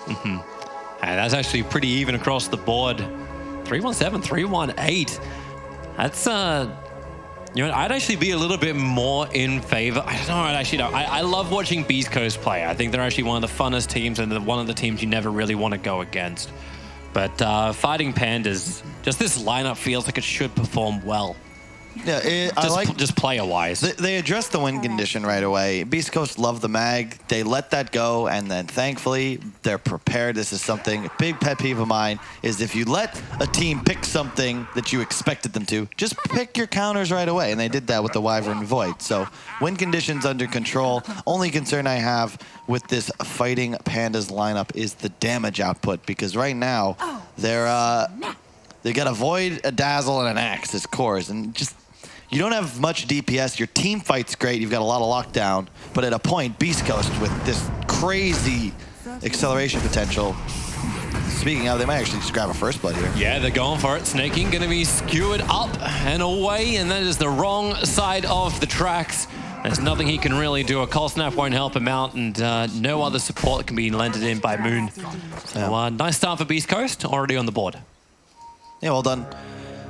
And that's actually pretty even across the board. 317, 318. That's, you know, I'd actually be a little bit more in favor. I don't know, actually, no. I love watching Beast Coast play. I think they're actually one of the funnest teams and one of the teams you never really want to go against. But fighting Pandas, just this lineup feels like it should perform well. Yeah, just player-wise. They addressed the win condition right away. Beast Coast love the mag. They let that go, and then thankfully they're prepared. This is something, a big pet peeve of mine, is if you let a team pick something that you expected them to, just pick your counters right away. And they did that with the Wyvern Void. So win conditions under control. Only concern I have with this fighting Pandas lineup is the damage output, because right now they got a Void, a Dazzle, and an Axe as cores, and just you don't have much DPS. Your team fight's great. You've got a lot of lockdown. But at a point, Beast Coast with this crazy acceleration potential. Speaking of, they might actually just grab a first blood here. Yeah, they're going for it. Snaking going to be skewered up and away, and that is the wrong side of the tracks. There's nothing he can really do. A Cold Snap won't help him out, and no other support can be lended in by Moon. So nice start for Beast Coast, already on the board. Yeah, well done.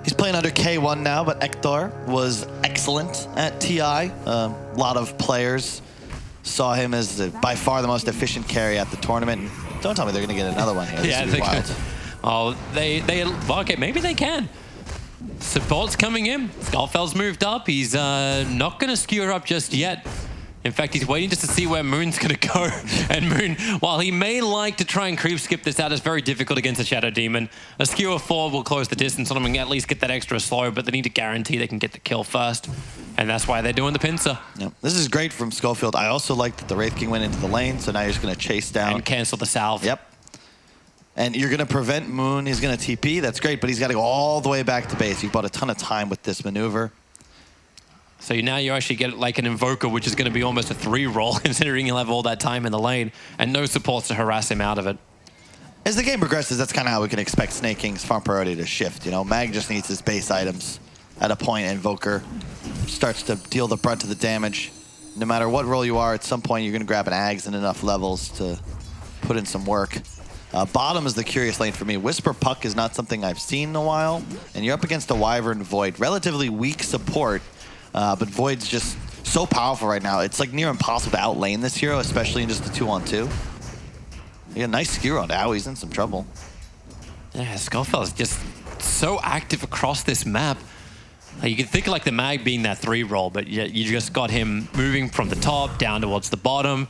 He's playing under K1 now, but Ektor was excellent at TI. A lot of players saw him as by far the most efficient carry at the tournament. Don't tell me they're going to get another one here. Yeah, well, okay, maybe they can. Support's coming in. Skullfeld's moved up. He's not going to skewer up just yet. In fact, he's waiting just to see where Moon's going to go. And Moon, while he may like to try and creep skip this out, it's very difficult against a Shadow Demon. A skewer 4 will close the distance on him and at least get that extra slow, but they need to guarantee they can get the kill first. And that's why they're doing the pincer. Yep. This is great from Skullfield. I also like that the Wraith King went into the lane, so now you're just going to chase down. And cancel the salve. Yep. And you're going to prevent Moon. He's going to TP. That's great, but he's got to go all the way back to base. You've bought a ton of time with this maneuver. So now you actually get like an Invoker, which is going to be almost a 3-roll, considering you'll have all that time in the lane, and no supports to harass him out of it. As the game progresses, that's kind of how we can expect Snake King's farm priority to shift. You know, Mag just needs his base items at a point. Invoker starts to deal the brunt of the damage. No matter what role you are, at some point you're going to grab an Ags and enough levels to put in some work. Bottom is the curious lane for me. Whisper Puck is not something I've seen in a while, and you're up against a Wyvern Void. Relatively weak support. But Void's just so powerful right now. It's like near impossible to outlane this hero, especially in just a 2-on-2. Yeah, nice skewer on Ow. He's in some trouble. Yeah, Skullfell is just so active across this map. You can think of like the Mag being that 3-roll, but you just got him moving from the top down towards the bottom.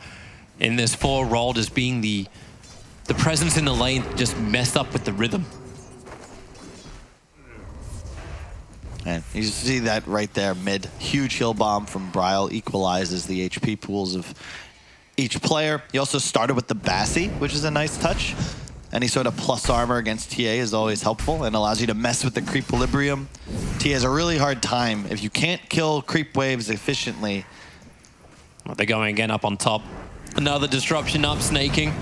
In this 4-roll, just being the presence in the lane just messed up with the rhythm. And you see that right there mid. Huge heal bomb from Bryle equalizes the HP pools of each player. He also started with the Bassi, which is a nice touch. Any sort of plus armor against TA is always helpful and allows you to mess with the creep equilibrium. TA has a really hard time. If you can't kill creep waves efficiently. Well, they're going again up on top. Another disruption up, snaking.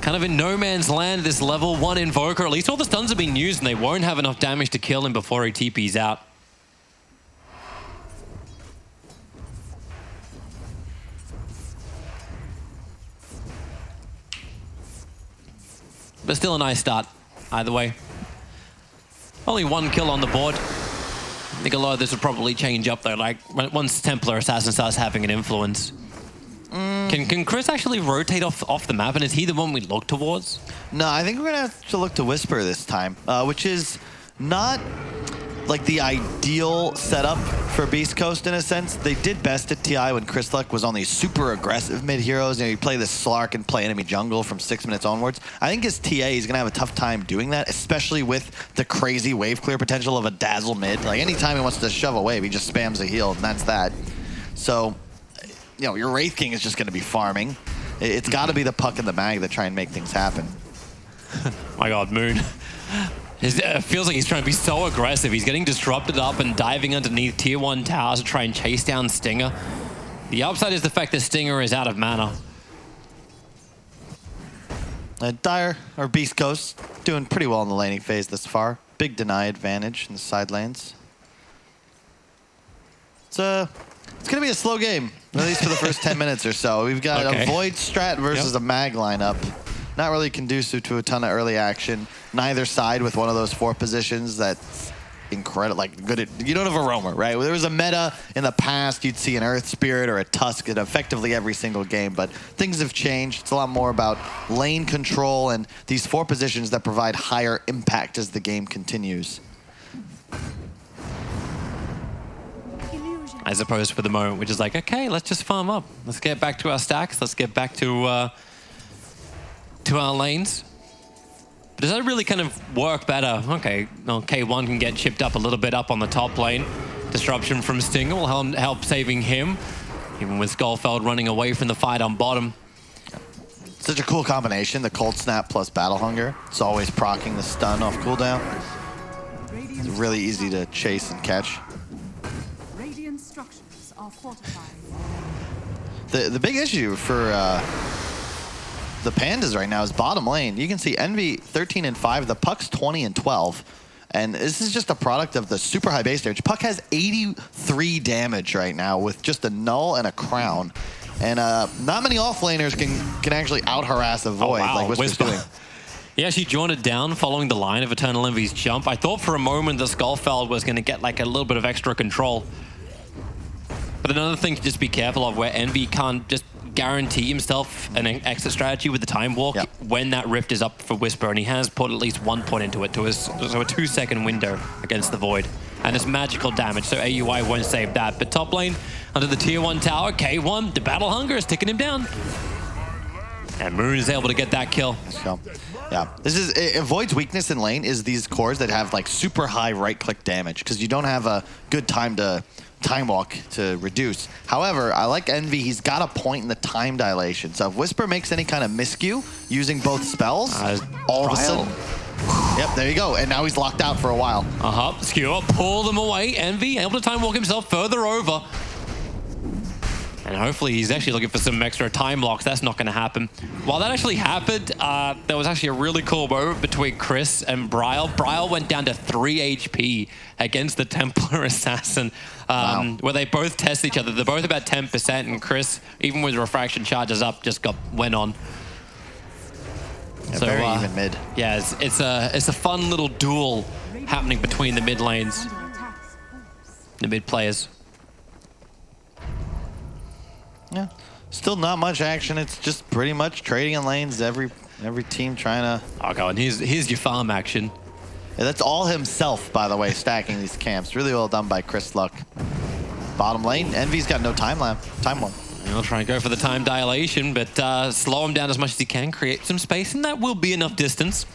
Kind of in no man's land, this level 1 Invoker. At least all the stuns have been used and they won't have enough damage to kill him before he TPs out. But still a nice start, either way. Only 1 kill on the board. I think a lot of this will probably change up though, like once Templar Assassin starts having an influence. Can Chris actually rotate off the map, and is he the one we look towards? No, I think we're going to have to look to Whisper this time, which is not like the ideal setup for Beast Coast in a sense. They did best at TI when Chris Luck was on these super aggressive mid-heroes. You know, you play this Slark and play enemy jungle from 6 minutes onwards. I think as TA, he's going to have a tough time doing that, especially with the crazy wave clear potential of a Dazzle mid. Like, anytime he wants to shove a wave, he just spams a heal, and that's that. So, you know, your Wraith King is just going to be farming. It's got to be the Puck and the Mag that try and make things happen. My God, Moon. It feels like he's trying to be so aggressive. He's getting disrupted up and diving underneath tier 1 towers to try and chase down Stinger. The upside is the fact that Stinger is out of mana. Dire, or Beast Coast, doing pretty well in the laning phase this far. Big deny advantage in the side lanes. It's going to be a slow game, at least for the first 10 minutes or so. We've got a Void strat versus a Mag lineup. not really conducive to a ton of early action. Neither side with one of those 4 positions that's incredible, like good at, you don't have a roamer, right? There was a meta in the past, you'd see an Earth Spirit or a Tusk in effectively every single game, but things have changed. It's a lot more about lane control and these 4 positions that provide higher impact as the game continues. As opposed for the moment, which is like, okay, let's just farm up. Let's get back to our stacks. Let's get back to our lanes. But does that really kind of work better? Okay, well, K1 can get chipped up a little bit up on the top lane. Disruption from Stinger will help saving him, even with Skullfeld running away from the fight on bottom. Such a cool combination, the Cold Snap plus Battle Hunger. It's always proccing the stun off cooldown. It's really easy to chase and catch. The big issue for the Pandas right now is bottom lane. You can see Envy 13 and 5, the Puck's 20 and 12. And this is just a product of the super high base damage. Puck has 83 damage right now with just a null and a crown. And not many offlaners can actually out-harass a Void like Whisper's doing. He actually joined it down following the line of Eternal Envy's jump. I thought for a moment the Skullfeld was going to get like a little bit of extra control. But another thing to just be careful of, where Envy can't just guarantee himself an exit strategy with the time walk when that rift is up for Whisper, and he has put at least 1 point into it, so a 2-second window against the Void. And it's magical damage, so AUI won't save that. But top lane, under the tier 1 tower, K1, the Battle Hunger is ticking him down. And Moon is able to get that kill. So, yeah, this is Void's weakness in lane is these cores that have like super high right-click damage, because you don't have a good time walk to reduce. However, I like Envy. He's got a point in the time dilation. So if Whisper makes any kind of miscue using both spells, all of a sudden, yep, there you go. And now he's locked out for a while. Skewer, pull them away. Envy able to time walk himself further over. And hopefully he's actually looking for some extra time locks. That's not going to happen. While that actually happened, there was actually a really cool moment between Chris and Bryle. Bryle went down to 3 HP against the Templar Assassin, where they both test each other. They're both about 10%, and Chris, even with refraction charges up, just went on. Yeah, so, very even mid. Yeah, it's a fun little duel happening between the mid lanes, the mid players. Yeah, still not much action. It's just pretty much trading in lanes. Every team trying to. Oh god, here's your farm action. Yeah, that's all himself, by the way, stacking these camps. Really well done by Chris Luck. Bottom lane, Envy's got no time warp. He'll try and go for the time dilation, but slow him down as much as he can, create some space, and that will be enough distance.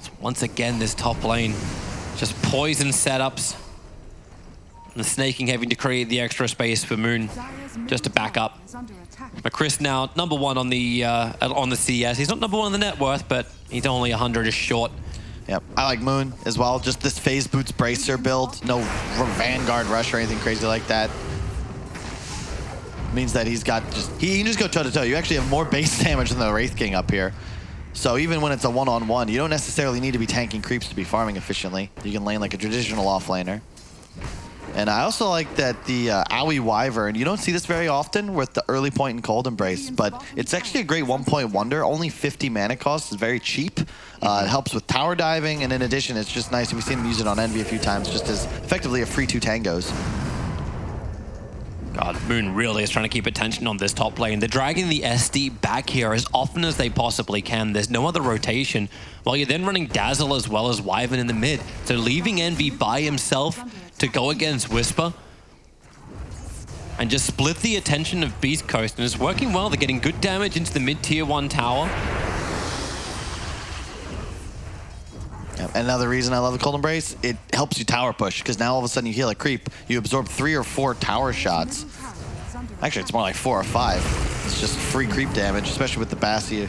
So once again, this top lane, just poison setups. And the snaking having to create the extra space for Moon just to back up. But Chris now #1 on the CS. He's not #1 on the net worth, but he's only 100 short. Yep, I like Moon as well. Just this phase boots bracer build. No Vanguard rush or anything crazy like that. Means that he can just go toe-to-toe. You actually have more base damage than the Wraith King up here. So even when it's a one-on-one, you don't necessarily need to be tanking creeps to be farming efficiently. You can lane like a traditional offlaner. And I also like that the Owie Wyvern, you don't see this very often with the early point in Cold Embrace, but it's actually a great 1-point wonder. Only 50 mana cost, is very cheap. It helps with tower diving, and in addition, it's just nice. We've seen him use it on Envy a few times, just as effectively a free 2 tangos. God, Moon really is trying to keep attention on this top lane. They're dragging the SD back here as often as they possibly can. There's no other rotation, while you're then running Dazzle as well as Wyvern in the mid. So leaving Envy by himself to go against Whisper and just split the attention of Beast Coast, and it's working well. They're getting good damage into the mid-tier 1 tower. Another reason I love the Cold Embrace, it helps you tower push, because now all of a sudden you heal a creep, you absorb 3 or 4 tower shots. Actually, it's more like 4 or 5. It's just free creep damage, especially with the Bassi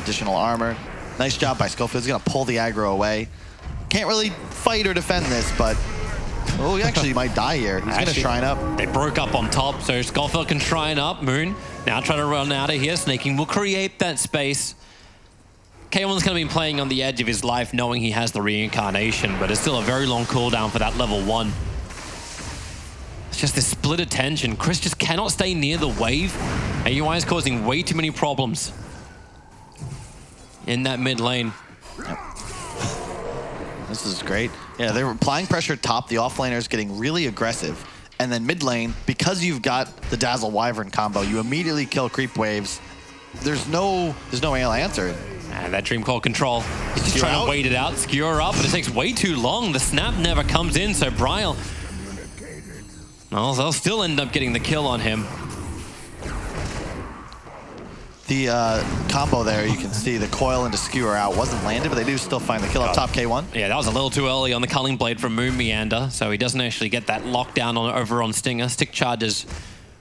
additional armor. Nice job by Skullfield. He's going to pull the aggro away. Can't really fight or defend this, but oh, he actually might die here. He's going to shrine up. They broke up on top, so Skullfield can shrine up. Moon now trying to run out of here. Snaking will create that space. K1's going to be playing on the edge of his life, knowing he has the reincarnation, but it's still a very long cooldown for that level 1. It's just this split attention. Chris just cannot stay near the wave. AUI is causing way too many problems in that mid lane. Yep. This is great. Yeah, they were applying pressure top. The offlaner is getting really aggressive. And then mid lane, because you've got the Dazzle Wyvern combo, you immediately kill creep waves. There's no real answer. And that Dream Coil control. He's just trying to wait it out, skewer up, but it takes way too long. The snap never comes in, so Bryle, well, they'll still end up getting the kill on him. The combo there, you can see the coil into skewer out wasn't landed, but they do still find the kill up top K1. Yeah, that was a little too early on the Culling Blade from Moon Meander, so he doesn't actually get that lockdown over on Stinger. Stick charges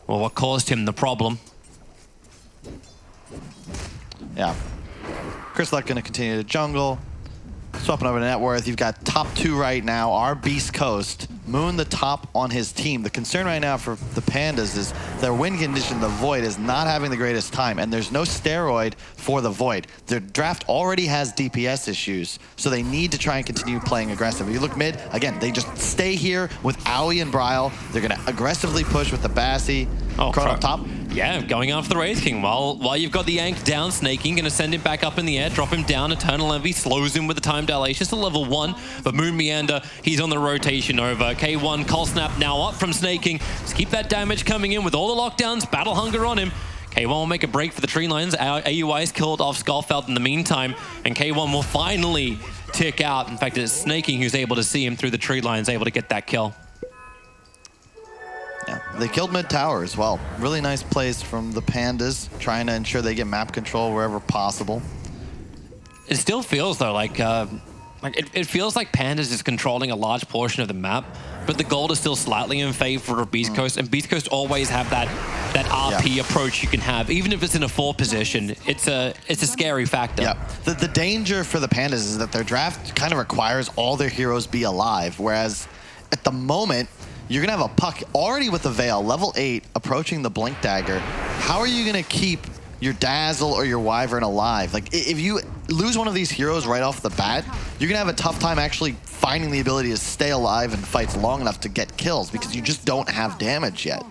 were what caused him the problem. Yeah. Chris Luck going to continue to jungle. Swapping over to net worth. You've got top 2 right now. Our Beast Coast. Moon the top on his team. The concern right now for the Pandas is their win condition, the Void, is not having the greatest time, and there's no steroid for the Void. Their draft already has DPS issues, so they need to try and continue playing aggressive. If you look mid, again, they just stay here with Owie and Bryle. They're going to aggressively push with the Bassi. Chrono up top. Yeah, going after the Wraith King. While you've got the Yank down, Snaking, going to send him back up in the air, drop him down. Eternal Envy slows him with the time dilation. Just a level 1, but Moon Meander, he's on the rotation over. K1, Cold Snap now up from Snaking. Just keep that damage coming in with all the lockdowns, Battle Hunger on him. K1 will make a break for the tree lines. AUI is killed off Skullfelt in the meantime, and K1 will finally tick out. In fact, it's Snaking who's able to see him through the tree lines, able to get that kill. Yeah, they killed mid tower as well. Really nice plays from the Pandas, trying to ensure they get map control wherever possible. It still feels though like it feels like Pandas is controlling a large portion of the map, but the gold is still slightly in favor of Beast Coast, and Beast Coast always have that RP approach you can have, even if it's in a 4 position. It's a scary factor. Yeah, the danger for the Pandas is that their draft kind of requires all their heroes be alive, whereas at the moment, you're going to have a puck already with the Veil, level 8, approaching the Blink Dagger. How are you going to keep your Dazzle or your Wyvern alive? Like, if you lose one of these heroes right off the bat, you're going to have a tough time actually finding the ability to stay alive in fights long enough to get kills, because you just don't have damage yet.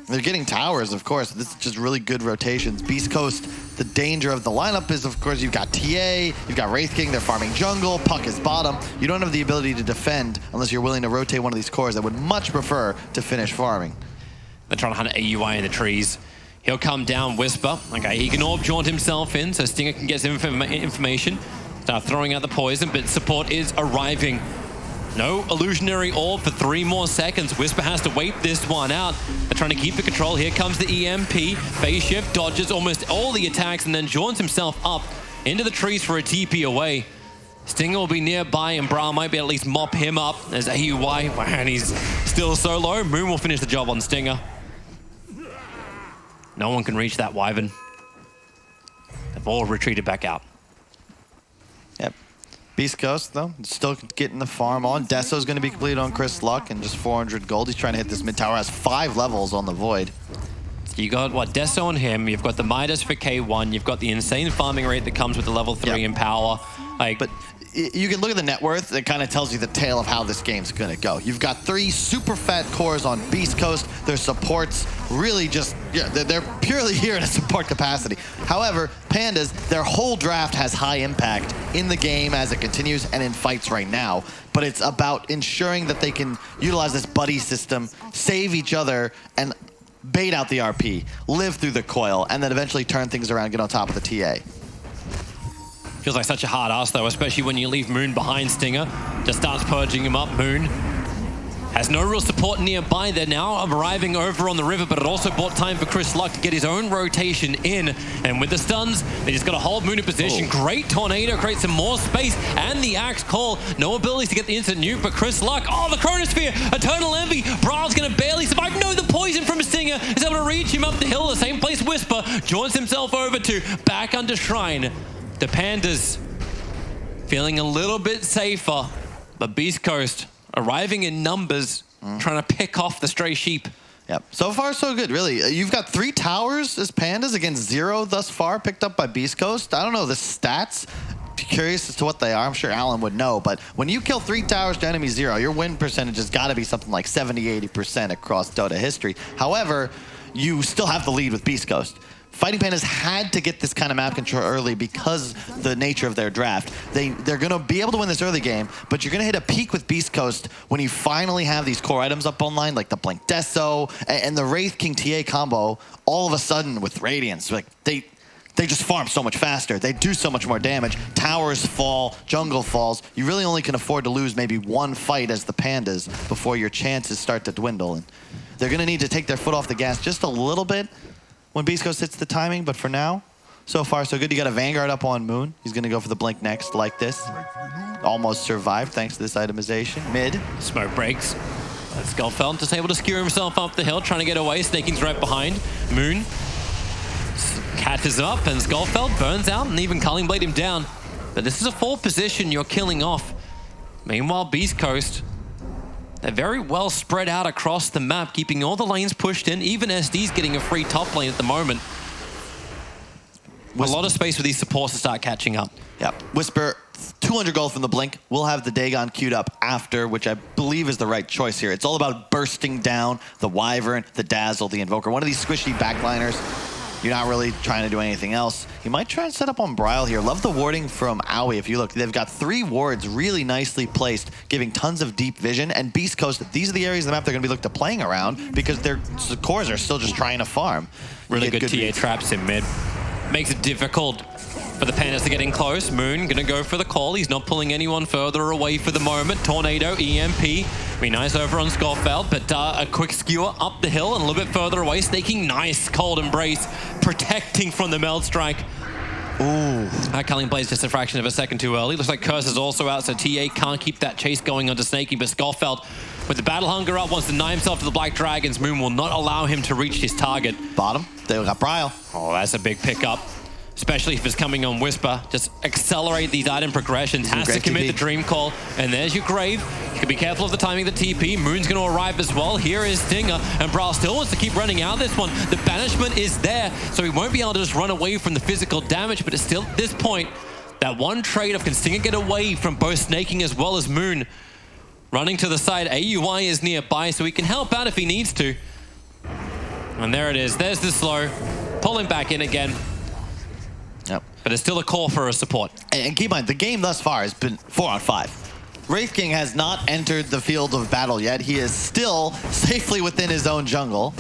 They're getting towers, of course. This is just really good rotations. Beast Coast, the danger of the lineup is, of course, you've got TA, you've got Wraith King, they're farming jungle, puck is bottom. You don't have the ability to defend unless you're willing to rotate one of these cores. I would much prefer to finish farming. They're trying to hunt AUI in the trees. He'll come down, Whisper. Okay, he can orb jaunt himself in, so Stinger can get some information. Start throwing out the poison, but support is arriving. No illusionary orb for 3 more seconds. Whisper has to wait this one out. They're trying to keep the control. Here comes the EMP. Phase shift, dodges almost all the attacks, and then jaunts himself up into the trees for a TP away. Stinger will be nearby, and Bryle might be able to at least mop him up as AUI, and he's still so low. Moon will finish the job on Stinger. No one can reach that Wyvern. They've all retreated back out. Yep. Beast Coast, though, still getting the farm on. Deso's going to be completed on Chris Luck and just 400 gold. He's trying to hit this mid tower. Has 5 levels on the Void. You got, what, Deso on him. You've got the Midas for K1. You've got the insane farming rate that comes with the level 3 in power. But you can look at the net worth. It kind of tells you the tale of how this game's going to go. You've got 3 super fat cores on Beast Coast. Their supports really just, they're purely here in a support capacity. However, Pandas, their whole draft has high impact in the game as it continues and in fights right now. But it's about ensuring that they can utilize this buddy system, save each other, and bait out the RP, live through the coil, and then eventually turn things around and get on top of the TA. Feels like such a hard ask though, especially when you leave Moon behind. Stinger just starts purging him up. Moon has no real support nearby. They're now arriving over on the river, but it also bought time for Chris Luck to get his own rotation in. And with the stuns, they just got to hold Moon in position. Great tornado, creates some more space, and the Axe Call. No abilities to get the instant nuke, but Chris Luck, oh, the Chronosphere, Eternal Envy. Bryle's going to barely survive. No, the poison from Stinger is able to reach him up the hill, the same place Whisper jaunts himself over to, back under Shrine. The Pandas feeling a little bit safer, but Beast Coast arriving in numbers, trying to pick off the stray sheep. Yep. So far, so good, really. You've got 3 towers as Pandas against 0 thus far, picked up by Beast Coast. I don't know, the stats curious as to what they are. I'm sure Alan would know, but when you kill 3 towers to enemy 0, your win percentage has got to be something like 70-80% across Dota history. However, you still have the lead with Beast Coast. Fighting Pandas had to get this kind of map control early because the nature of their draft. They're going to be able to win this early game, but you're going to hit a peak with Beast Coast when you finally have these core items up online, like the Blink Deso and the Wraith King TA combo. All of a sudden with Radiance, like they just farm so much faster. They do so much more damage. Towers fall, jungle falls. You really only can afford to lose maybe one fight as the Pandas before your chances start to dwindle. And they're going to need to take their foot off the gas just a little bit when Beast Coast hits the timing, but for now, so far so good. You got a Vanguard up on Moon. He's gonna go for the Blink next, like this. Almost survived thanks to this itemization. Mid. Smoke breaks. Skullfeld just able to skewer himself up the hill, trying to get away. Snaking's right behind. Moon catches up, and Skullfeld burns out, and even Culling Blade him down. But this is a full position you're killing off. Meanwhile, Beast Coast, they're very well spread out across the map, keeping all the lanes pushed in. Even SD's getting a free top lane at the moment. A lot of space for these supports to start catching up. Yep. Whisper, 200 gold from the Blink. We'll have the Dagon queued up after, which I believe is the right choice here. It's all about bursting down the Wyvern, the Dazzle, the Invoker. One of these squishy backliners. You're not really trying to do anything else. You might try and set up on Bryle here. Love the warding from Owie. If you look, they've got 3 wards really nicely placed, giving tons of deep vision. And Beast Coast, these are the areas of the map they're going to be looked at playing around because their cores are still just trying to farm. Really good TA traps in mid. Makes it difficult for the Pandas to get in close. Moon gonna go for the call. He's not pulling anyone further away for the moment. Tornado, EMP. Be nice over on Scorfeld, but a quick skewer up the hill and a little bit further away. Snaking, nice cold embrace, protecting from the meld strike. Ooh. Culling Blade's just a fraction of a second too early. Looks like Curse is also out, so TA can't keep that chase going onto Snaking, but Scorfeld, with the battle hunger up, wants to deny himself to the Black Dragons. Moon will not allow him to reach his target. Bottom, they got Bryle. Oh, that's a big pickup. Especially if it's coming on Whisper. Just accelerate these item progressions. Has to commit the Dream Call. And there's your Grave. You can be careful of the timing of the TP. Moon's going to arrive as well. Here is Stinger. And Brawl still wants to keep running out this one. The banishment is there. So he won't be able to just run away from the physical damage. But it's still, at this point, that one trade-off. Can Stinger get away from both Snaking as well as Moon? Running to the side. AUI is nearby, so he can help out if he needs to. And there it is. There's the slow. Pulling back in again. Yep. But it's still a call for a support. And keep in mind, the game thus far has been 4-on-5. Wraith King has not entered the field of battle yet. He is still safely within his own jungle.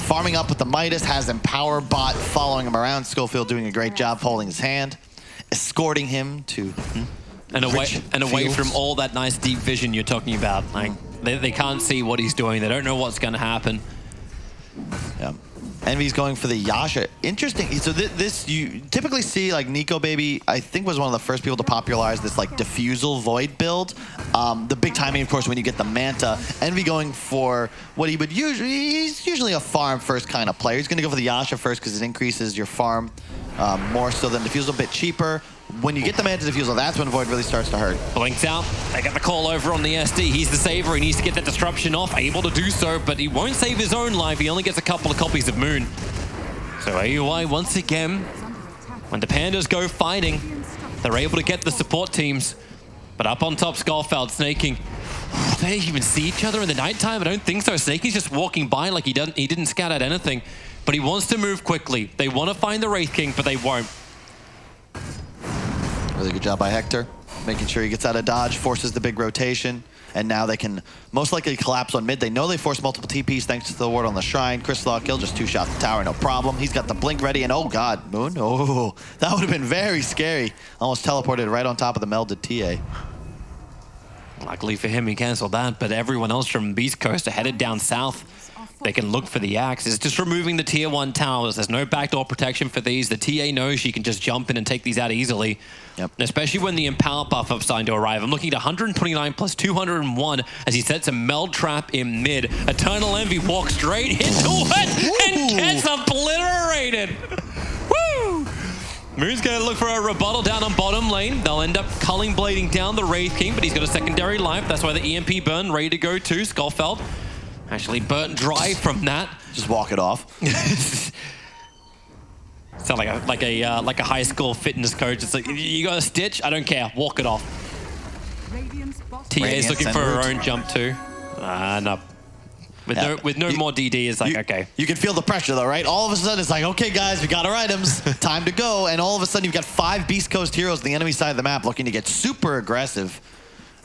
Farming up with the Midas, has Empower Bot following him around. Schofield doing a great job holding his hand, escorting him to and away from all that nice deep vision you're talking about. Like they can't see what he's doing. They don't know what's going to happen. Yeah. Envy's going for the Yasha. Interesting. So this, you typically see like Nico Baby, I think was one of the first people to popularize this like Diffusal Void build. The big timing, of course, when you get the Manta. Envy going for what he would usually, he's usually a farm first kind of player. He's going to go for the Yasha first because it increases your farm more so than Diffusal, a bit cheaper. When you get the Manta Diffusal, that's when Void really starts to hurt. Blinks out. They get the call over on the SD. He's the saver. He needs to get that disruption off. Able to do so, but he won't save his own life. He only gets a couple of copies of Moon. So AUI, once again, when the Pandas go fighting, they're able to get the support teams. But up on top, Scarfeld, Snaking. Do they even see each other in the nighttime? I don't think so. Snaking's just walking by like he didn't scout out anything. But he wants to move quickly. They want to find the Wraith King, but they won't. Really good job by Hector, making sure he gets out of dodge, forces the big rotation, and now they can most likely collapse on mid. They know they force multiple TPs thanks to the ward on the Shrine. Crystal kill, just 2 shots the tower, no problem. He's got the blink ready, and oh god, Moon, oh, that would have been very scary. Almost teleported right on top of the melded TA. Luckily for him, he canceled that, but everyone else from Beast Coast are headed down south. They can look for the axe. It's just removing the tier 1 towers. There's no backdoor protection for these. The TA knows she can just jump in and take these out easily. Yep. And especially when the Empower buff is starting to arrive. I'm looking at 129 plus 201 as he sets a meld trap in mid. Eternal Envy walks straight into it and gets obliterated. Woo! Moon's going to look for a rebuttal down on bottom lane. They'll end up culling blading down the Wraith King, but he's got a secondary life. That's why the EMP burn ready to go too. Skullfeld actually burnt dry from that. Just walk it off. Sound like a high school fitness coach. It's like, you got a stitch? I don't care. Walk it off. TA's looking for her own jump too. No. With no more DD, it's like, okay. You can feel the pressure though, right? All of a sudden it's like, okay guys, we got our items, time to go. And all of a sudden you've got 5 Beast Coast heroes on the enemy side of the map looking to get super aggressive.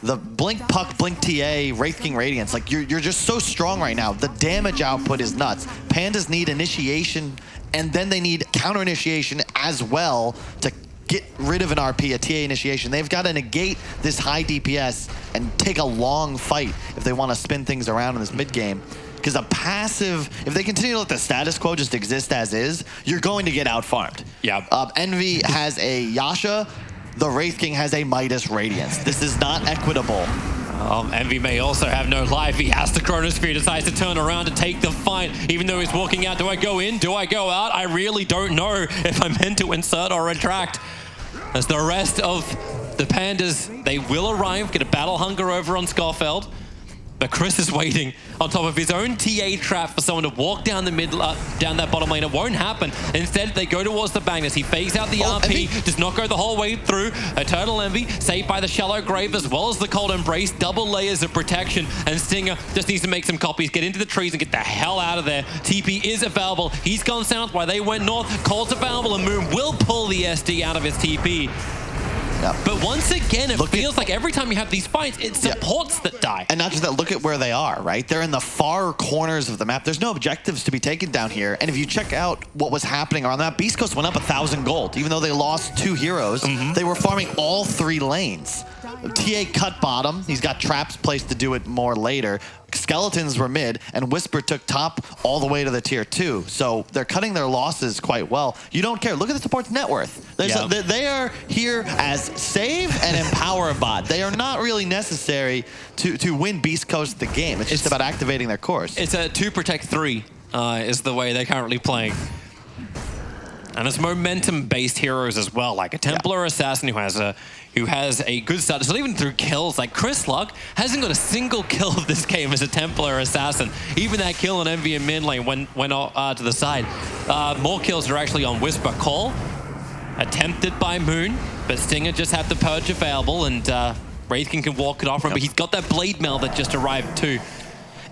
The Blink Puck, Blink TA, Wraith King Radiance, like you're just so strong right now. The damage output is nuts. Pandas need initiation, and then they need counter initiation as well to get rid of an RP, a TA initiation. They've got to negate this high DPS and take a long fight if they want to spin things around in this mid game. Because a passive, if they continue to let the status quo just exist as is, you're going to get out-farmed. Yeah. Envy has a Yasha, the Wraith King has a Midas Radiance. This is not equitable. Envy may also have no life. He has the Chronosphere, decides to turn around and take the fight, even though he's walking out. Do I go in? Do I go out? I really don't know if I'm meant to insert or retract. As the rest of the Pandas, they will arrive, get a battle hunger over on Scarfeld. But Chris is waiting on top of his own TA trap for someone to walk down the down that bottom lane. It won't happen. Instead, they go towards the bangers. He fakes out the RP, Envy does not go the whole way through. Eternal Envy, saved by the shallow grave as well as the cold embrace. Double layers of protection. And Stinger just needs to make some copies, get into the trees and get the hell out of there. TP is available. He's gone south while they went north. Cold's available and Moon will pull the SD out of his TP. Yep. But once again, it feels like every time you have these fights, it's supports that die. And not just that, look at where they are, right? They're in the far corners of the map. There's no objectives to be taken down here. And if you check out what was happening around that, Beast Coast went up 1,000 gold. Even though they lost 2 heroes, they were farming all 3 lanes. TA cut bottom. He's got traps placed to do it more later. Skeletons were mid, and Whisper took top all the way to the tier 2. So they're cutting their losses quite well. You don't care. Look at the support's net worth. They are here as save and empower a bot. They are not really necessary to win Beast Coast the game. It's just about activating their course. It's a 2 protect 3 is the way they're currently playing. And it's momentum-based heroes as well, like a Templar Assassin who has a good start. It's not even through kills. Like Chris Luck hasn't got a single kill of this game as a Templar Assassin. Even that kill on Envy and mid lane went to the side. More kills are actually on Whisper. Call attempted by Moon, but Stinger just had the purge available, and Wraith King can walk it off from him. But he's got that blade mail that just arrived too.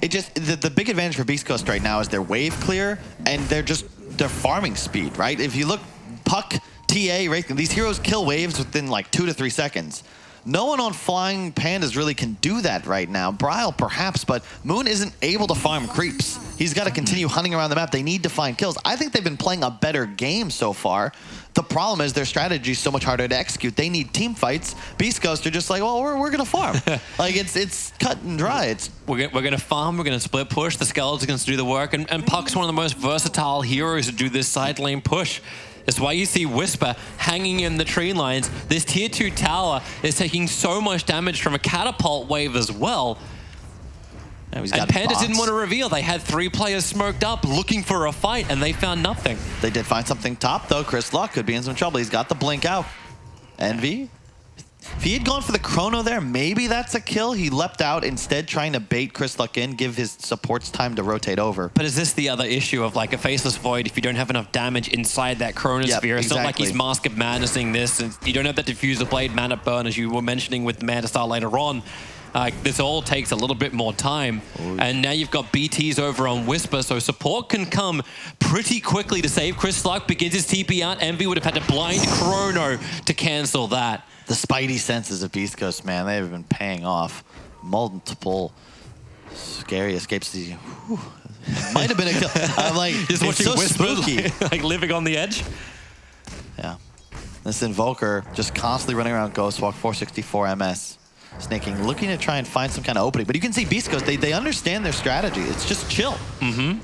It just the big advantage for Beast Coast right now is their wave clear and their farming speed, right? If you look, Puck, TA, Wraith, these heroes kill waves within like 2 to 3 seconds. No one on Flying Pandas really can do that right now. Bryle perhaps, but Moon isn't able to farm creeps. He's got to continue hunting around the map. They need to find kills. I think they've been playing a better game so far. The problem is their strategy is so much harder to execute. They need team fights. Beast Coast are just like, well, we're gonna farm. Like it's cut and dry. We're gonna farm. We're gonna split push. The Skeletons are gonna do the work, and Puck's one of the most versatile heroes to do this side lane push. That's why you see Whisper hanging in the tree lines. This tier 2 tower is taking so much damage from a catapult wave as well. And Pandas didn't want to reveal. They had 3 players smoked up looking for a fight, and they found nothing. They did find something top, though. Chris Luck could be in some trouble. He's got the blink out. Envy? If he had gone for the chrono there, maybe that's a kill. He leapt out instead, trying to bait Chris Luck in, give his supports time to rotate over. But is this the other issue of like a Faceless Void if you don't have enough damage inside that Chronosphere? It's not like he's Mask of Madnessing this, and you don't have that Diffuser Blade mana burn as you were mentioning with Manta Star later on. This all takes a little bit more time. And now you've got BTs over on Whisper, so support can come pretty quickly to save. Chris Luck begins his TP out. Envy would have had to blind Chrono to cancel that. The spidey senses of Beast Coast, man, they have been paying off. Multiple scary escapes. Might have been a kill. I'm like, just watching so Whisper, spooky. like living on the edge. Yeah. This Invoker just constantly running around Ghostwalk, 464 MS. Snaking, looking to try and find some kind of opening. But you can see Beast Coast, they understand their strategy. It's just chill.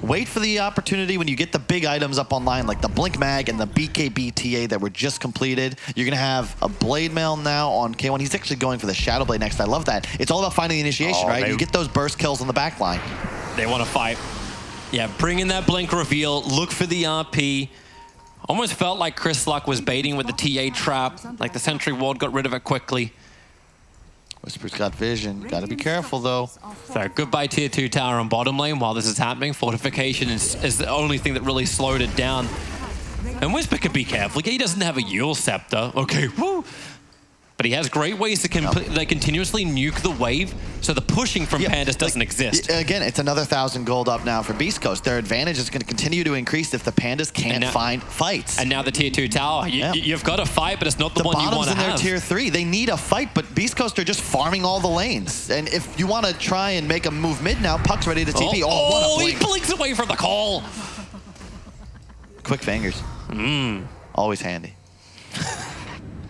Wait for the opportunity when you get the big items up online, like the Blink Mag and the BKB TA that were just completed. You're going to have a Blade Mail now on K1. He's actually going for the Shadow Blade next. I love that. It's all about finding the initiation, right? You get those burst kills on the back line. They want to fight. Yeah, bring in that Blink reveal. Look for the RP. Almost felt like Chris Luck was baiting with the TA trap. Like the Sentry Ward got rid of it quickly. Whisper's got vision. Got to be careful, though. So goodbye tier 2 tower on bottom lane while this is happening. Fortification is the only thing that really slowed it down. And Whisper can be careful. He doesn't have a Yule Scepter. Okay, woo. But he has great ways to continuously nuke the wave, so the pushing from Pandas doesn't exist. Again, it's another 1,000 gold up now for Beast Coast. Their advantage is going to continue to increase if the Pandas can't find fights. And now the tier 2 tower. You've got a fight, but it's not the one you want to have. The bottom's in their tier 3. They need a fight, but Beast Coast are just farming all the lanes. And if you want to try and make a move mid now, Puck's ready to TP. Oh, he blinks away from the call. Quick fingers. Always handy.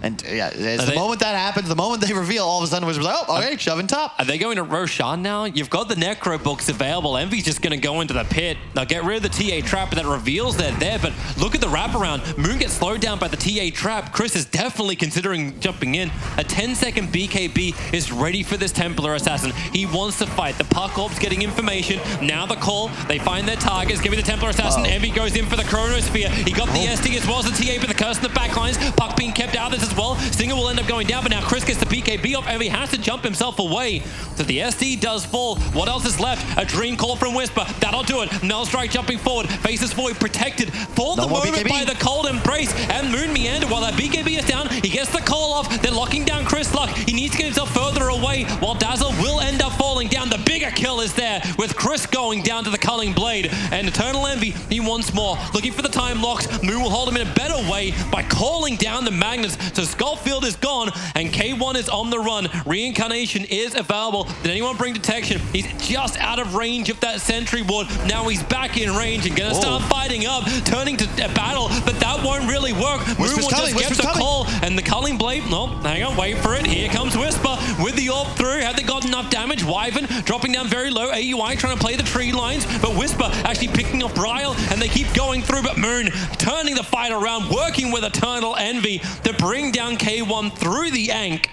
And yeah, it's the moment that happens, the moment they reveal, all of a sudden Wizards like, oh, okay, shove in top. Are they going to Roshan now? You've got the Necro books available. Envy's just going to go into the pit. They'll get rid of the TA trap that reveals they're there, but look at the wraparound. Moon gets slowed down by the TA trap. Chris is definitely considering jumping in. A 10-second BKB is ready for this Templar Assassin. He wants to fight. The Puck Orb's getting information. Now the call. They find their targets. Give me the Templar Assassin. Envy goes in for the Chronosphere. He got the SD as well as the TA, but the curse in the backlines. Puck being kept out of this as well. Stinger will end up going down, but now Chris gets the BKB off. Envy has to jump himself away. So the SD does fall. What else is left? A dream call from Whisper. That'll do it. Null Strike jumping forward. Faces Void protected for the moment by the cold embrace. And Moon meander while that BKB is down. He gets the call off. They're locking down Chris Luck. He needs to get himself further away while Dazzle will end up falling down. The bigger kill is there with Chris going down to the Culling Blade. And Eternal Envy, he wants more. Looking for the time locks. Moon will hold him in a better way by calling down the magnets. So Skullfield is gone and K1 is on the run. Reincarnation is available. Did anyone bring detection? He's just out of range of that sentry ward. Now he's back in range and gonna start fighting up, turning to a battle, but that won't really work. Moon will just get the call and the Culling Blade. No, hang on, wait for it. Here comes Whisper with the orb through. Have they got enough damage? Wyvern dropping down very low. AUI trying to play the tree lines, but Whisper actually picking up Bryle and they keep going through, but Moon turning the fight around, working with Eternal Envy to bring down K1 through the Ank.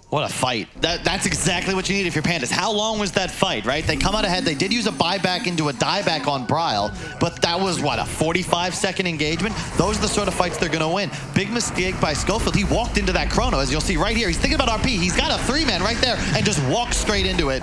What a fight. That's exactly what you need if you're Pandas. How long was that fight, right? They come out ahead. They did use a buyback into a dieback on Bryle, but that was, what, a 45-second engagement? Those are the sort of fights they're going to win. Big mistake by Schofield. He walked into that chrono, as you'll see right here. He's thinking about RP. He's got a 3-man right there and just walks straight into it.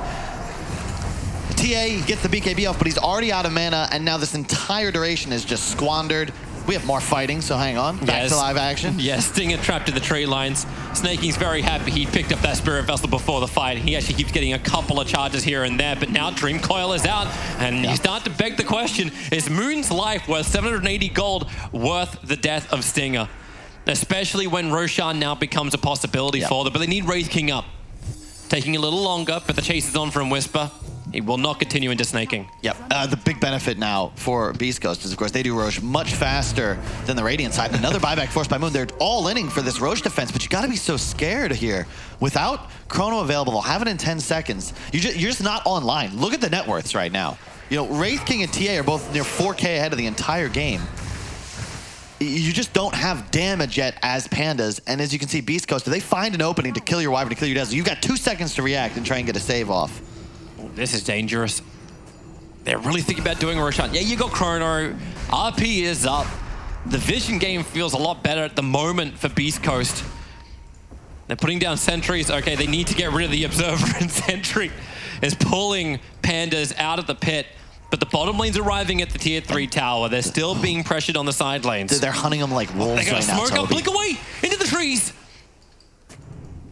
TA gets the BKB off, but he's already out of mana, and now this entire duration is just squandered. We have more fighting, so hang on. Back to live action. Yes, Stinger trapped in the tree lines. Snaking's very happy he picked up that Spirit Vessel before the fight. He actually keeps getting a couple of charges here and there, but now Dream Coil is out, and you start to beg the question, is Moon's life worth 780 gold worth the death of Stinger? Especially when Roshan now becomes a possibility for them, but they need Wraith King up. Taking a little longer, but the chase is on from Whisper. He will not continue into snaking. Yep. The big benefit now for Beast Coast is, of course, they do Roche much faster than the Radiant side. Another buyback forced by Moon. They're all inning for this Roche defense, but you got to be so scared here. Without Chrono available, they'll have it in 10 seconds. You're just not online. Look at the net worths right now. You know, Wraith King and TA are both near 4K ahead of the entire game. You just don't have damage yet as Pandas, and as you can see, Beast Coast, if they find an opening to kill your Wyvern, to kill your Dazzle, you've got 2 seconds to react and try and get a save off. This is dangerous. They're really thinking about doing a Roshan. Yeah, you got Chrono. RP is up. The vision game feels a lot better at the moment for Beast Coast. They're putting down sentries. Okay, they need to get rid of the Observer, and Sentry is pulling Pandas out of the pit. But the bottom lane's arriving at the tier 3 tower. They're still being pressured on the side lanes. They're hunting them like wolves right now, smoke up, blink away, into the trees.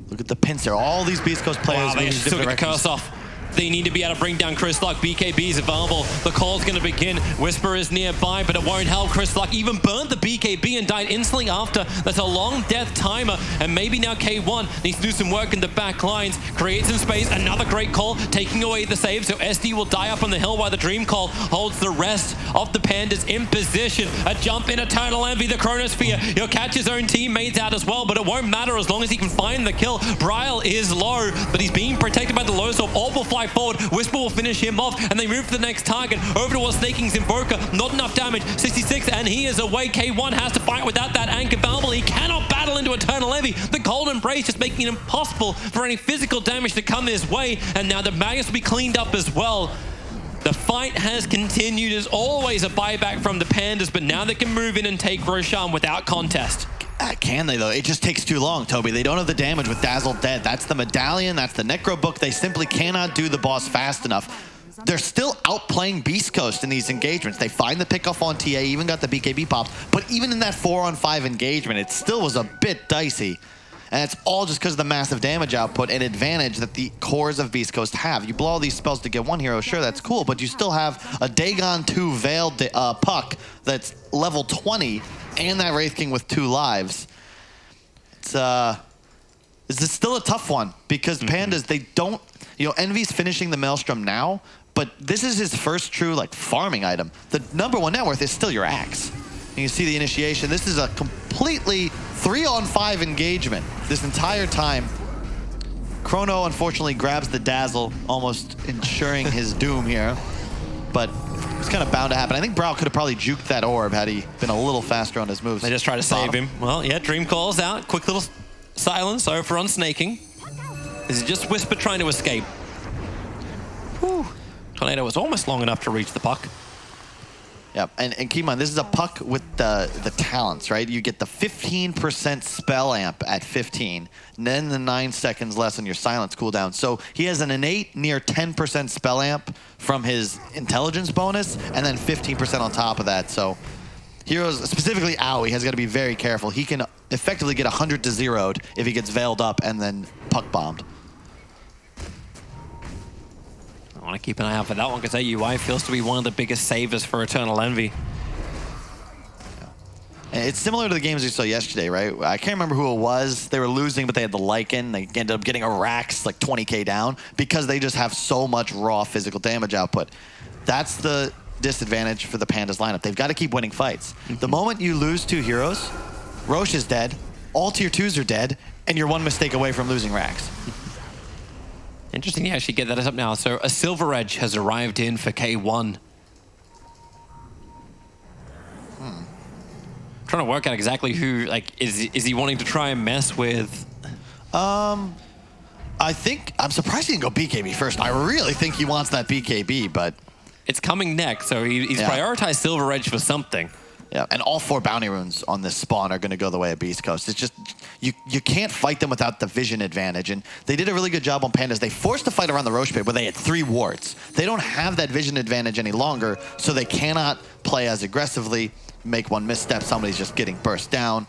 Look at the pincer. All these Beast Coast players. Wow, they still get the curse off. They need to be able to bring down Chris Luck. BKB is available. The call's going to begin. Whisper is nearby, but it won't help. Chris Luck even burned the BKB and died instantly after. That's a long death timer. And maybe now K1 needs to do some work in the back lines. Create some space. Another great call, taking away the save. So SD will die up on the hill while the Dream Call holds the rest of the Pandas in position. A jump in Eternal Envy, the Chronosphere. He'll catch his own teammates out as well, but it won't matter as long as he can find the kill. Bryle is low, but he's being protected by the low sword. Orb will fly forward. Whisper will finish him off, and they move to the next target. Over towards Snaking's Invoker. Not enough damage. 66, and he is away. K1 has to fight without that anchor available. He cannot battle into Eternal Envy. The Cold Embrace just making it impossible for any physical damage to come his way, and now the Magus will be cleaned up as well. The fight has continued. There's always a buyback from the Pandas, but now they can move in and take Roshan without contest. Can they, though? It just takes too long, Toby. They don't have the damage with Dazzle dead. That's the Medallion, that's the Necro Book. They simply cannot do the boss fast enough. they're still outplaying Beast Coast in these engagements. They find the pickoff on TA, even got the BKB pop, but even in that 4-on-5 engagement, it still was a bit dicey. And it's all just because of the massive damage output and advantage that the cores of Beast Coast have. You blow all these spells to get one hero, sure, that's cool, but you still have a Dagon 2 Veiled Puck that's level 20 and that Wraith King with 2 lives. This is still a tough one because Pandas, they don't, Envy's finishing the Maelstrom now, but this is his first true like farming item. The #1 net worth is still your axe. And you see the initiation. This is a completely 3-on-5 engagement this entire time. Chrono unfortunately grabs the dazzle, almost ensuring his doom here, but it's kind of bound to happen. I think Brow could have probably juked that orb had he been a little faster on his moves. They just try to save him. Well, yeah, Dream calls out. Quick little silence over on snaking. This is just Whisper trying to escape. Whew. Tornado was almost long enough to reach the puck. Yep, and keep in mind, this is a puck with the talents, right? You get the 15% spell amp at 15, and then the 9 seconds less on your silence cooldown. So he has an innate near 10% spell amp from his intelligence bonus, and then 15% on top of that. So heroes, specifically Owie, has got to be very careful. He can effectively get 100 to 0'd if he gets veiled up and then puck bombed. I want to keep an eye out for that one because AUI feels to be one of the biggest savers for Eternal Envy. And it's similar to the games we saw yesterday, right? I can't remember who it was. They were losing, but they had the Lycan. They ended up getting a Rax like 20k down because they just have so much raw physical damage output. That's the disadvantage for the Pandas lineup. They've got to keep winning fights. The moment you lose 2 heroes, Roche is dead, all tier 2s are dead, and you're 1 mistake away from losing Rax. Interesting to actually get that up now. So a Silver Edge has arrived in for K1. Trying to work out exactly who, like, is he wanting to try and mess with? I think, I'm surprised he didn't go BKB first. I really think he wants that BKB, but... It's coming next, so he's prioritized Silver Edge for something. Yeah, and all 4 bounty runes on this spawn are going to go the way of Beast Coast. It's just, you can't fight them without the vision advantage, and they did a really good job on Pandas. They forced a fight around the Roche pit where they had 3 wards. They don't have that vision advantage any longer, so they cannot play as aggressively, make 1 misstep, somebody's just getting burst down.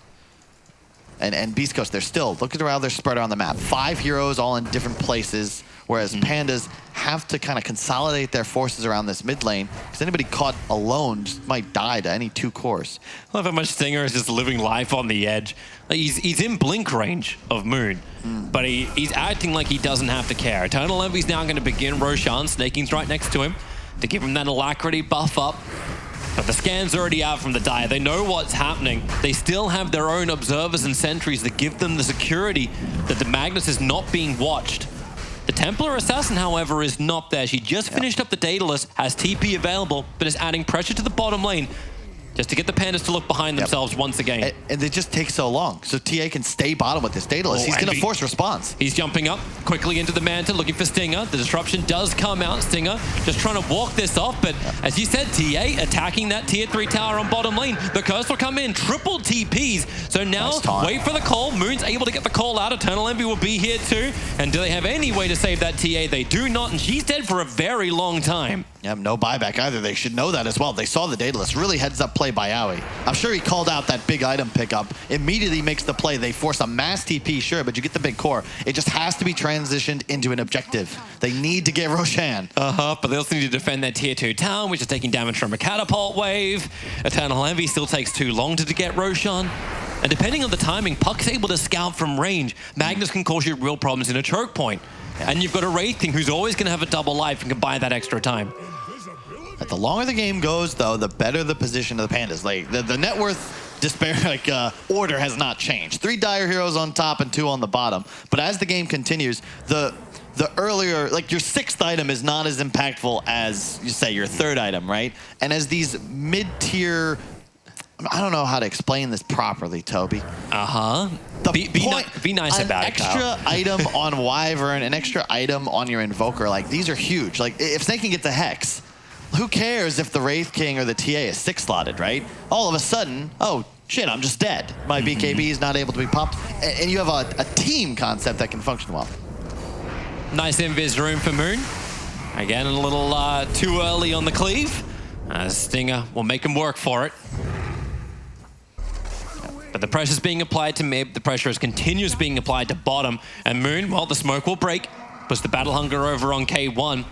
And Beast Coast, they're still, look at how they're spread around the map. 5 heroes all in different places, whereas Pandas have to kind of consolidate their forces around this mid lane, because anybody caught alone just might die to any 2 cores. I love how much Stinger is just living life on the edge. Like he's in blink range of Moon, but he's acting like he doesn't have to care. Eternal Envy's now going to begin Roshan. Snaking's right next to him to give him that alacrity buff up. But the scan's already out from the Dire. They know what's happening. They still have their own observers and sentries that give them the security that the Magnus is not being watched. The Templar Assassin, however, is not there. She just finished up the Daedalus, has TP available, but is adding pressure to the bottom lane just to get the Pandas to look behind themselves once again. And they just take so long. So TA can stay bottom with this Daedalus. He's going to force response. He's jumping up quickly into the Manta, looking for Stinger. The disruption does come out. Stinger just trying to walk this off, but as you said, TA attacking that tier 3 tower on bottom lane. The curse will come in, triple TPs. So now wait for the call. Moon's able to get the call out. Eternal Envy will be here too. And do they have any way to save that TA? They do not, and she's dead for a very long time. Yeah, no buyback either. They should know that as well. They saw the Daedalus. Really heads up play by Owie. I'm sure he called out that big item pickup. Immediately makes the play. They force a mass TP, sure, but you get the big core. It just has to be transitioned into an objective. They need to get Roshan. But they also need to defend that tier 2 town, which is taking damage from a catapult wave. Eternal Envy still takes too long to get Roshan. And depending on the timing, Puck's able to scout from range. Magnus can cause you real problems in a choke point. And you've got a Wraith King who's always going to have a double life and can buy that extra time. The longer the game goes, though, the better the position of the Pandas. Like the net worth order has not changed. 3 Dire heroes on top and 2 on the bottom. But as the game continues, the earlier, like your 6th item is not as impactful as, you say, your 3rd item, right? And as these mid-tier, I don't know how to explain this properly, Toby. Be nice about it, An extra item on Wyvern, an extra item on your Invoker, like these are huge. Like if Snaking gets a Hex, who cares if the Wraith King or the TA is 6-slotted, right? All of a sudden, oh shit, I'm just dead. My BKB is not able to be popped. And you have a team concept that can function well. Nice invis room for Moon. Again, a little too early on the cleave. Stinger will make him work for it. But the pressure's being applied to mid, the pressure is continuous being applied to bottom, and Moon, well, the smoke will break, puts the battle hunger over on K1,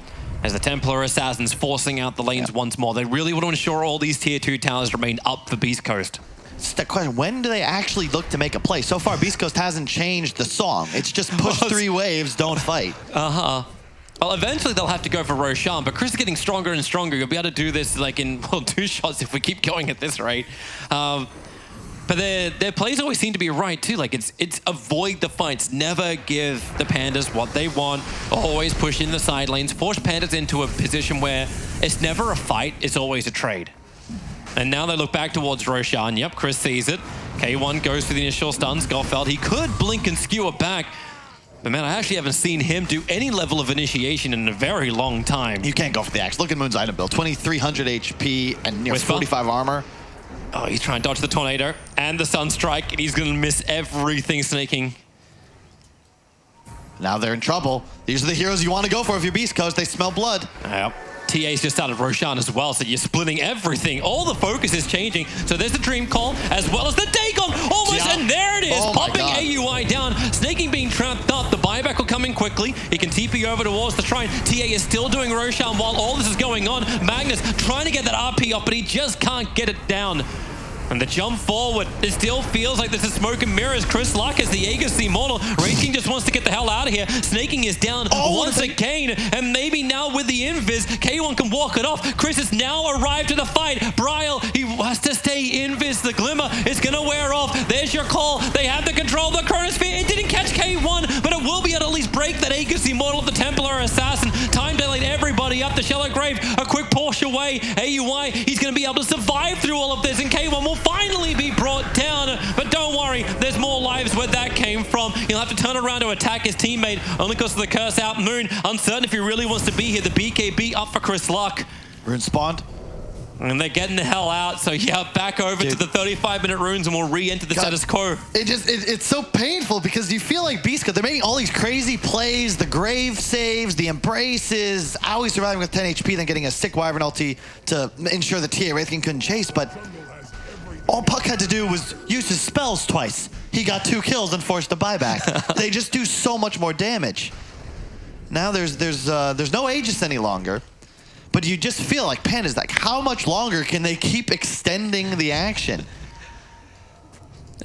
as the Templar Assassins forcing out the lanes once more. They really want to ensure all these tier 2 towers remain up for Beast Coast. It's the question, when do they actually look to make a play? So far, Beast Coast hasn't changed the song. It's just push 3 waves, don't fight. Well, eventually they'll have to go for Roshan, but Chris is getting stronger and stronger. You'll be able to do this like in, well, 2 shots if we keep going at this rate. But their plays always seem to be right too. Like it's avoid the fights, never give the Pandas what they want, always push in the side lanes, force Pandas into a position where it's never a fight, it's always a trade. And now they look back towards Roshan. Yep, Chris sees it. K1 goes for the initial stun. Schofield, he could blink and skewer back. But man, I actually haven't seen him do any level of initiation in a very long time. You can't go for the axe. Look at Moon's item build. 2,300 HP and near 45 armor. Oh, he's trying to dodge the tornado and the sunstrike, and he's going to miss everything snaking. Now they're in trouble. These are the heroes you want to go for if you're Beast Coast. They smell blood. Yep. TA's just started Roshan as well, so you're splitting everything. All the focus is changing. So there's the Dream Call, as well as the Dagon, almost, and there it is, popping AUI down. Snaking being trapped up, the buyback will come in quickly. He can TP over towards the shrine. TA is still doing Roshan while all this is going on. Magnus trying to get that RP off, but he just can't get it down. And the jump forward, it still feels like this is smoke and mirrors. Chris Luck is the Aegis Immortal. Wraith King just wants to get the hell out of here. Snaking is down once again, and maybe now with the invis, K1 can walk it off. Chris has now arrived to the fight. Bryle, he has to stay invis. The glimmer is gonna wear off. There's your call. They have the control of the Chronosphere. It didn't catch K1, but it will be able to at least break that Aegis Immortal of the Templar Assassin. Time delayed everybody up. The Shallow Grave, a quick push away. AUI, he's gonna be able to survive through all of this, and K1 will finally be brought down, but don't worry, there's more lives where that came from. He'll have to turn around to attack his teammate, only because of the curse out. Moon, uncertain if he really wants to be here. The BKB up for Chris Luck. Rune spawned. And they're getting the hell out, so yeah, back over to the 35-minute runes and we'll re-enter the status quo. It's so painful because you feel like Beast Coast, they're making all these crazy plays, the grave saves, the embraces, always surviving with 10 HP, then getting a sick Wyvern ulti to ensure the TA Wraith King couldn't chase, but all Puck had to do was use his spells twice. He got 2 kills and forced a buyback. They just do so much more damage. Now there's no Aegis any longer, but you just feel like Pandas, like how much longer can they keep extending the action?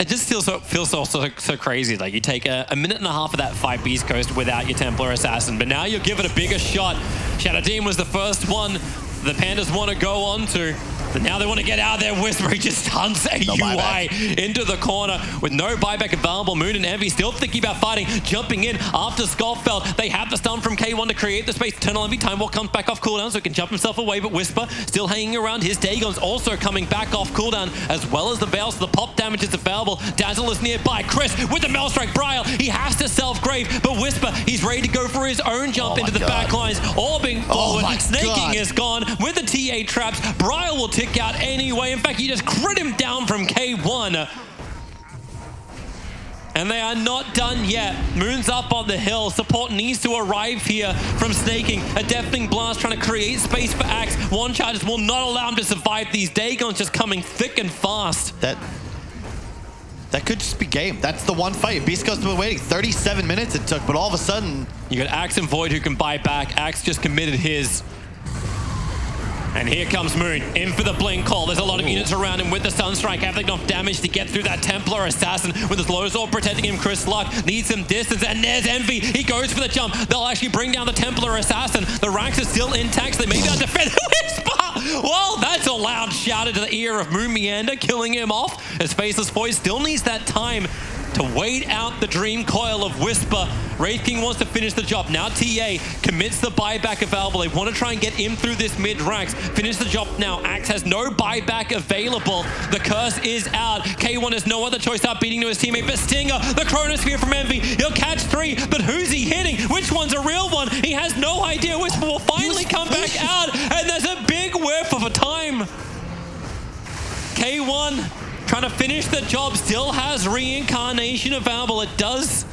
It just feels so crazy. Like you take a minute and a half of that fight Beast Coast without your Templar Assassin, but now you give it a bigger shot. Shadow Demon was the first one the Pandas want to go on to. But now they want to get out there. Whisper, he just hunts AUI into the corner with no buyback available. Moon and Envy still thinking about fighting, jumping in after Schofield. They have the stun from K1 to create the space. Eternal Envy, Time Walk comes back off cooldown so he can jump himself away, but Whisper still hanging around. His Dagon's also coming back off cooldown, as well as the Veil, so the pop damage is available. Dazzle is nearby. Chris with the Maelstrike. Bryle, he has to self-grave, but Whisper, he's ready to go for his own jump into the back lines. Orbing forward, Snaking is gone with the TA traps. Bryle will tick out anyway. In fact, he just crit him down from K1. And they are not done yet. Moon's up on the hill. Support needs to arrive here from Snaking. A Deafening Blast trying to create space for Axe. One charges will not allow him to survive. These Dagons just coming thick and fast. That could just be game. That's the one fight. Beast Coast has been waiting. 37 minutes it took, but all of a sudden... You got Axe and Void who can buy back. Axe just committed his... And here comes Moon, in for the blink call. There's a lot of units around him with the Sunstrike, having enough damage to get through that Templar Assassin with his low sword protecting him. Chris Luck needs some distance, and there's Envy. He goes for the jump. They'll actually bring down the Templar Assassin. The ranks are still intact, so they may be able to defend Whisper. Well, that's a loud shout into the ear of Moon Meander, killing him off. As Faceless Void still needs that time to wait out the Dream Coil of Whisper. Wraith King wants to finish the job. Now TA commits the buyback available. They want to try and get him through this mid-ranks. Finish the job now. Axe has no buyback available. The curse is out. K1 has no other choice out beating to his teammate. But Stinger, the Chronosphere from Envy. He'll catch 3, but who's he hitting? Which one's a real one? He has no idea. Whisper will finally come back out, and there's a big whiff of a time. K1 trying to finish the job, still has reincarnation available. It does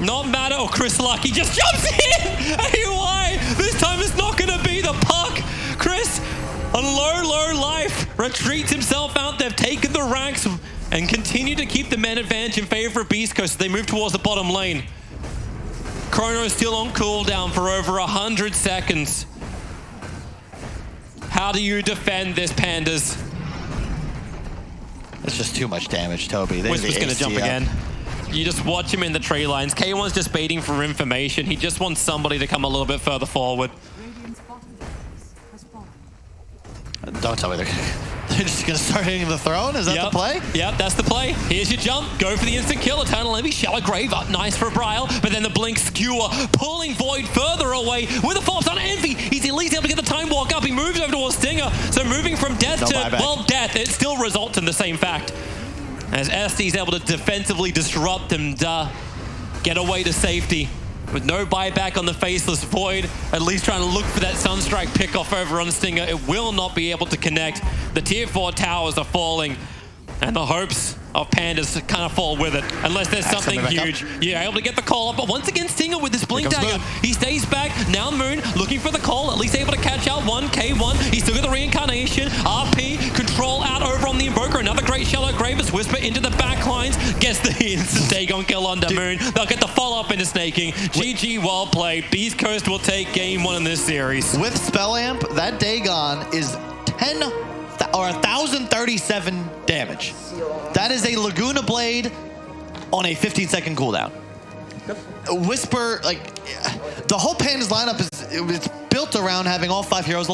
Not Matter or Chris Lucky just jumps in! AUI! This time it's not going to be the puck! Chris, on low life, retreats himself out. They've taken the ranks and continue to keep the man advantage in favor of Beast Coast as they move towards the bottom lane. Chrono is still on cooldown for over 100 seconds. How do you defend this, Pandas? It's just too much damage, Toby. Whisper's going to jump again. You just watch him in the tree lines. K1's just baiting for information. He just wants somebody to come a little bit further forward. Don't tell me they're just going to start hitting the throne? Is that the play? Yep, that's the play. Here's your jump. Go for the instant kill. Eternal Envy, Shallow Grave up. Nice for Brile. But then the Blink Skewer pulling Void further away with a force on Envy. He's at least able to get the time walk up. He moves over towards Stinger. So moving from death to, well, death. It still results in the same fact. As SD's able to defensively disrupt and get away to safety. With no buyback on the Faceless Void, at least trying to look for that Sunstrike pickoff over on Stinger. It will not be able to connect. The tier 4 towers are falling, and the hopes of Pandas kind of fall with it, unless there's something huge. Yeah, able to get the call up, but once again, Stinger with this Blink Dagger. He stays back. Now Moon looking for the call, at least able to catch out one. K1, he's still got the reincarnation. RP, control out over on the Invoker. Another great Shallow Grave as Whisper into the back lines. Gets the instant Dagon kill on the Moon. They'll get the follow-up into snaking. GG, well played. Beast Coast will take game 1 in this series. With Spell Amp, that Dagon is 1,037 damage. That is a Laguna Blade on a 15-second cooldown. Whisper, like, the whole Pandas lineup is built around having all 5 heroes